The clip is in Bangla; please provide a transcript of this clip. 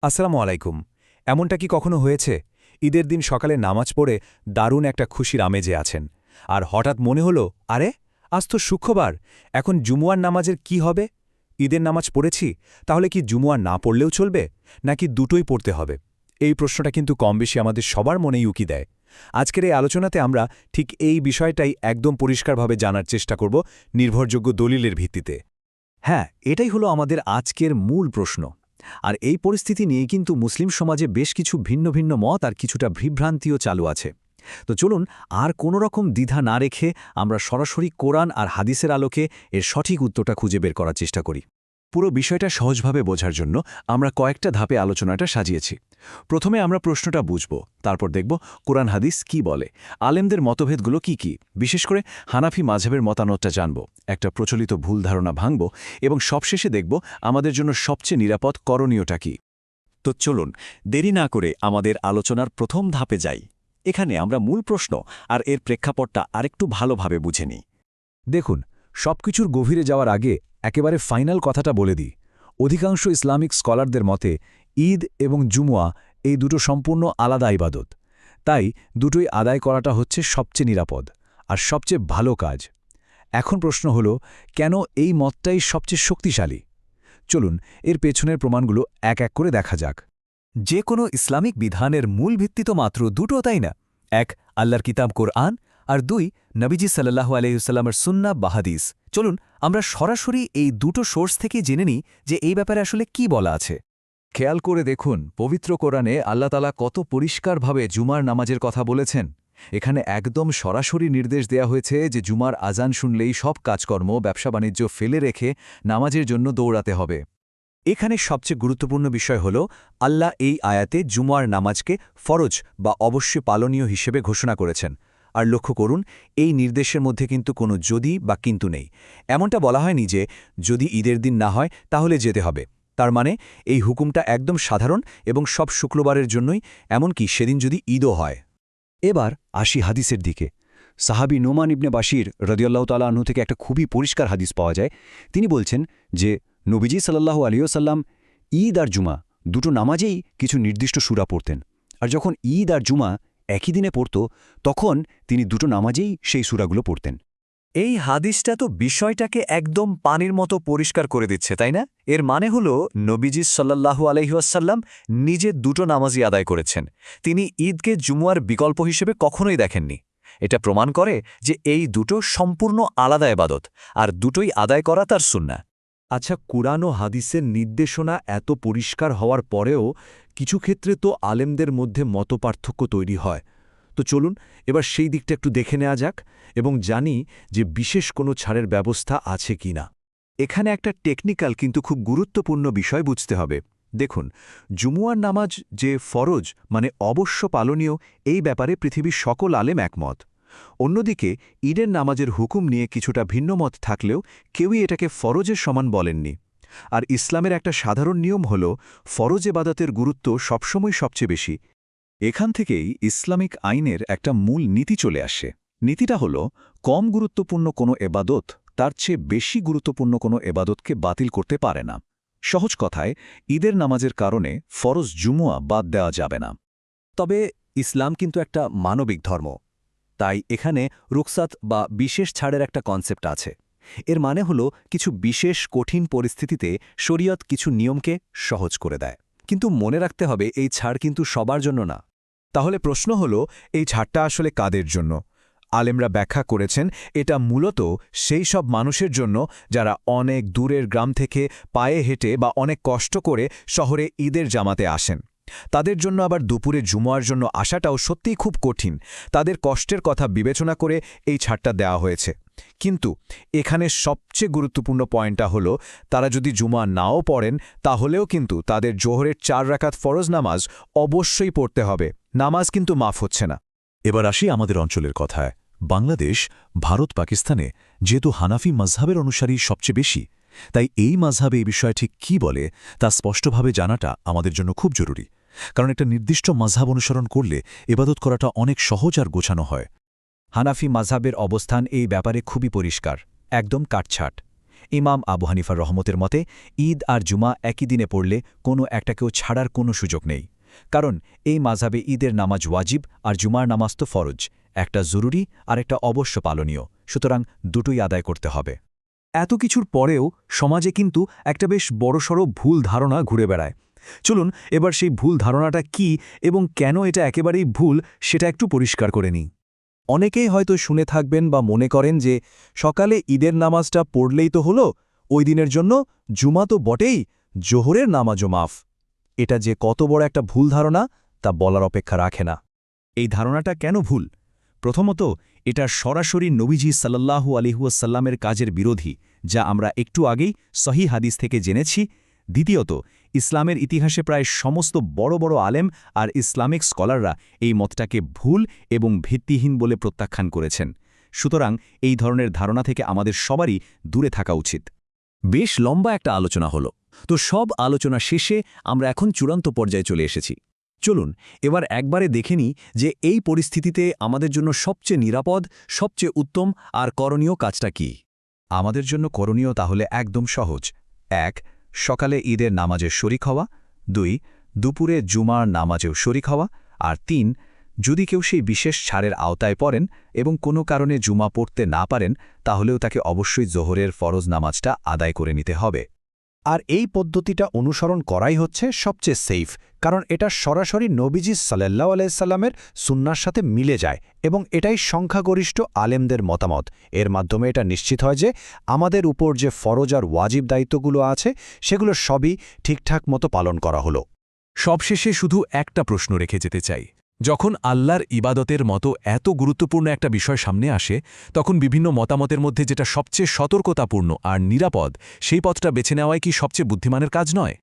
আসসালামু আলাইকুম। এমনটা কি কখনো হয়েছে ঈদের দিন সকালে নামাজ পড়ে দারুণ একটা খুশির আমেজে আছেন, আর হঠাৎ মনে হলো, আরে আজ তো শুক্রবার, এখন জুমুয়ার নামাজের কি হবে? ঈদের নামাজ পড়েছি, তাহলে কি জুমুয়া না পড়লেও চলবে, নাকি দুটোই পড়তে হবে? এই প্রশ্নটা কিন্তু কম বেশি আমাদের সবার মনেই উকি দেয়। আজকের এই আলোচনাতে আমরা ঠিক এই বিষয়টাই একদম পরিষ্কারভাবে জানার চেষ্টা করব, নির্ভরযোগ্য দলিলের ভিত্তিতে। হ্যাঁ, এটাই হলো আমাদের আজকের মূল প্রশ্ন। আর এই পরিস্থিতি নিয়ে কিন্তু মুসলিম সমাজে বেশ কিছু ভিন্ন ভিন্ন মত আর কিছুটা বিভ্রান্তিও চালু আছে। তো চলুন আর কোনো রকম দ্বিধা না রেখে আমরা সরাসরি কোরআন আর হাদিসের আলোকে এর সঠিক উত্তরটা খুঁজে বের করার চেষ্টা করি। পুরো বিষয়টা সহজভাবে বোঝার জন্য আমরা কয়েকটা ধাপে আলোচনাটা সাজিয়েছি। প্রথমে আমরা প্রশ্নটা বুঝব, তারপর দেখব কোরআন হাদিস কি বলে, আলেমদের মতভেদগুলো কি কি, বিশেষ করে হানাফি মাযহাবের মতামতটা জানব, একটা প্রচলিত ভুল ধারণা ভাঙব এবং সবশেষে দেখব আমাদের জন্য সবচেয়ে নিরাপদ করণীয়টা কি। তো চলুন দেরি না করে আমাদের আলোচনার প্রথম ধাপে যাই। এখানে আমরা মূল প্রশ্ন আর এর প্রেক্ষাপটটা আরেকটু ভালোভাবে বুঝে নিই। দেখুন, সবকিছুর গভীরে যাওয়ার আগে একেবারে ফাইনাল কথাটা বলে দিই। অধিকাংশ ইসলামিক স্কলারদের মতে ঈদ এবং জুমুয়া এই দুটো সম্পূর্ণ আলাদা ইবাদত। তাই দুটোই আদায় করাটা হচ্ছে সবচেয়ে নিরাপদ আর সবচেয়ে ভালো কাজ। এখন প্রশ্ন হল, কেন এই মতটাই সবচেয়ে শক্তিশালী? চলুন এর পেছনের প্রমাণগুলো এক এক করে দেখা যাক। যে কোনো ইসলামিক বিধানের মূল ভিত্তি তো মাত্র দুটো, তাই না? এক, আল্লাহর কিতাব কোরআন, আর দুই, নবীজি সাল্লাল্লাহু আলাইহি সুন্নাহ বা হাদিস। চলুন আমরা সরাসরি এই দুটো সোর্স থেকে জেনে নিই যে এই ব্যাপারে আসলে কি বলা আছে। খেয়াল করে দেখুন, পবিত্র কোরআনে আল্লাহ তাআলা কত পরিষ্কারভাবে জুমার নামাজের কথা বলেছেন। এখানে একদম সরাসরি নির্দেশ দেয়া হয়েছে যে জুমার আজান শুনলেই সব কাজকর্ম, ব্যবসা বাণিজ্য ফেলে রেখে নামাজের জন্য দৌড়াতে হবে। এখানে সবচেয়ে গুরুত্বপূর্ণ বিষয় হল আল্লাহ এই আয়াতে জুমার নামাজকে ফরজ বা অবশ্যই পালনীয় হিসেবে ঘোষণা করেছেন। আর লক্ষ্য করুন, এই নির্দেশের মধ্যে কিন্তু কোনো যদি বা কিন্তু নেই। এমনটা বলা হয়নি যে যদি ঈদের দিন না হয় তাহলে যেতে হবে। তার মানে এই হুকুমটা একদম সাধারণ এবং সব শুক্রবারের জন্যই, এমনকি সেদিন যদি ঈদও হয়। এবার আসি হাদিসের দিকে। সাহাবী নোমান ইবনে বাশির রাদিয়াল্লাহু তাআলা আনহু থেকে একটা খুবই পরিষ্কার হাদিস পাওয়া যায়। তিনি বলছেন যে নবীজি সাল্লাল্লাহু আলাইহি ওয়াসাল্লাম ঈদ আর জুমা দুটো নামাজেই কিছু নির্দিষ্ট সূরা পড়তেন। আর যখন ঈদ আর জুমা একই দিনে পড়ত, তখন তিনি দুটো নামাজেই সেই সূরাগুলো পড়তেন। এই হাদিসটা তো বিষয়টাকে একদম পানির মতো পরিষ্কার করে দিচ্ছে, তাই না? এর মানে হলো নবীজি সাল্লাল্লাহু আলাইহি ওয়াসাল্লাম নিজে দুটো নামাজই আদায় করেছেন। তিনি ঈদকে জুমুয়ার বিকল্প হিসেবে কখনোই দেখেননি। এটা প্রমাণ করে যে এই দুটো সম্পূর্ণ আলাদা ইবাদত, আর দুটোই আদায় করা তার সুন্নাহ। আচ্ছা, কুরআন ও হাদিসের নির্দেশনা এত পরিষ্কার হওয়ার পরেও কিছু ক্ষেত্রে তো আলেমদের মধ্যে মতপার্থক্য তৈরি হয়। তো চলুন এবার সেই দিকটা একটু দেখে নেওয়া যাক এবং জানি যে বিশেষ কোনো ছাড়ের ব্যবস্থা আছে কি না। এখানে একটা টেকনিক্যাল কিন্তু খুব গুরুত্বপূর্ণ বিষয় বুঝতে হবে। দেখুন, জুমুয়ার নামাজ যে ফরজ মানে অবশ্য পালনীয়, এই ব্যাপারে পৃথিবীর সকল আলেম একমত। অন্যদিকে ঈদের নামাজের হুকুম নিয়ে কিছুটা ভিন্নমত থাকলেও কেউই এটাকে ফরজের সমান বলেননি। আর ইসলামের একটা সাধারণ নিয়ম হল ফরজ এবাদতের গুরুত্ব সবসময় সবচেয়ে বেশি। এখান থেকেই ইসলামিক আইনের একটা মূল নীতি চলে আসে। নীতিটা হল, কম গুরুত্বপূর্ণ কোনো এবাদত তার চেয়ে বেশি গুরুত্বপূর্ণ কোনো এবাদতকে বাতিল করতে পারে না। সহজ কথায়, ঈদের নামাজের কারণে ফরজ জুমুয়া বাদ দেওয়া যাবে না। তবে ইসলাম কিন্তু একটা মানবিক ধর্ম, তাই এখানে রুখসাত বা বিশেষ ছাড়ের একটা কনসেপ্ট আছে। এর মানে হলো কিছু বিশেষ কঠিন পরিস্থিতিতে শরীয়ত কিছু নিয়মকে সহজ করে দেয়। কিন্তু মনে রাখতে হবে, এই ছাড় কিন্তু সবার জন্য না। তাহলে প্রশ্ন হল, এই ছাড়টা আসলে কাদের জন্য? আলেমরা ব্যাখ্যা করেছেন এটা মূলত সেই সব মানুষের জন্য যারা অনেক দূরের গ্রাম থেকে পায়ে হেঁটে বা অনেক কষ্ট করে শহরে ঈদের জামাতে আসেন। তাদের জন্য আবার দুপুরে জুমুয়ার জন্য আসাটাও সত্যিই খুব কঠিন। তাদের কষ্টের কথা বিবেচনা করে এই ছাড়টা দেওয়া হয়েছে। কিন্তু এখানে সবচেয়ে গুরুত্বপূর্ণ পয়েন্টটা হলো, তারা যদি জুমা নাও পড়েন তাহলেও কিন্তু তাদের জোহরের 4 রাকাত ফরজ নামাজ অবশ্যই পড়তে হবে। নামাজ কিন্তু মাফ হচ্ছে না। এবার আসি আমাদের অঞ্চলের কথায়। বাংলাদেশ, ভারত, পাকিস্তানে যেহেতু হানাফি মাযহাবের অনুসারী সবচেয়ে বেশি, তাই এই মাযহাবে এই বিষয়ে ঠিক কী বলে তা স্পষ্টভাবে জানাটা আমাদের জন্য খুব জরুরি। কারণ একটা নির্দিষ্ট মাযহাব অনুসরণ করলে ইবাদত করাটা অনেক সহজ আর গোছানো হয়। হানাফি মাযহাবের অবস্থান এই ব্যাপারে খুবই পরিষ্কার, একদম কাটছাট। ইমাম আবু হানিফার রহমতের মতে ঈদ আর জুমা একই দিনে পড়লে কোনো একটাকেও ছাড়ার কোনো সুযোগ নেই। কারণ এই মাযহাবে ঈদের নামাজ ওয়াজিব আর জুমার নামাজ তো ফরজ, একটা জরুরি আর একটা অবশ্য পালনীয়, সুতরাং দুটোই আদায় করতে হবে। এত কিছুর পরেও সমাজে কিন্তু একটা বেশ বড়সড় ভুল ধারণা ঘুরে বেড়ায়। চলুন এবার সেই ভুল ধারণাটা কি এবং কেন এটা একেবারেই ভুল সেটা একটু পরিষ্কার করে নিই। অনেকেই হয়তো শুনে থাকবেন বা মনে করেন যে সকালে ঈদের নামাজটা পড়লেই তো হলো, ওই দিনের জন্য জুমা তো বটেই, জোহরের নামাজও মাফ। এটা যে কত বড় একটা ভুল ধারণা তা বলার অপেক্ষা রাখে না। এই ধারণাটা কেন ভুল? প্রথমত, এটা সরাসরি নবীজি সাল্লাল্লাহু আলাইহি ওয়াসাল্লামের কাজের বিরোধী, যা আমরা একটু আগেই সহিহ হাদিস থেকে জেনেছি। দ্বিতীয়ত, ইসলামের ইতিহাসে প্রায় সমস্ত বড় বড় আলেম আর ইসলামিক স্কলাররা এই মতটাকে ভুল এবং ভিত্তিহীন বলে প্রত্যাখ্যান করেছেন। সুতরাং এই ধরনের ধারণা থেকে আমাদের সবারই দূরে থাকা উচিত। বেশ লম্বা একটা আলোচনা হলো, তো সব আলোচনা শেষে আমরা এখন চূড়ান্ত পর্যায়ে চলে এসেছি। চলুন এবার একবারে দেখে নিই যে এই পরিস্থিতিতে আমাদের জন্য সবচেয়ে নিরাপদ, সবচেয়ে উত্তম আর করণীয় কাজটা কি। আমাদের জন্য করণীয় তাহলে একদম সহজ। ১. সকালে ঈদের নামাজে শরিক হওয়া। ২. দুপুরে জুমার নামাজেও শরিক হওয়া। আর ৩. যদি কেউ সেই বিশেষ ছাড়ের আওতায় পড়েন এবং কোনো কারণে জুমা পড়তে না পারেন, তাহলেও তাকে অবশ্যই জোহরের ফরজ নামাজটা আদায় করে নিতে হবে। আর এই পদ্ধতিটা অনুসরণ করাই হচ্ছে সবচেয়ে সেফ, কারণ এটা সরাসরি নবীজি সাল্লাল্লাহু আলাইহি সাল্লামের সুন্নাহর সাথে মিলে যায় এবং এটাই সংখ্যাগরিষ্ঠ আলেমদের মতামত। এর মাধ্যমে এটা নিশ্চিত হয় যে আমাদের উপর যে ফরজ আর ওয়াজিব দায়িত্বগুলো আছে সেগুলো সবই ঠিকঠাক মতো পালন করা হলো। সবশেষে শুধু একটা প্রশ্ন রেখে যেতে চাই। যখন আল্লাহর ইবাদতের মতো এত গুরুত্বপূর্ণ একটা বিষয় সামনে আসে, তখন বিভিন্ন মতামতের মধ্যে যেটা সবচেয়ে সতর্কতাপূর্ণ আর নিরাপদ, সেই পথটা বেছে নেওয়াই কি সবচেয়ে বুদ্ধিমানের কাজ নয়?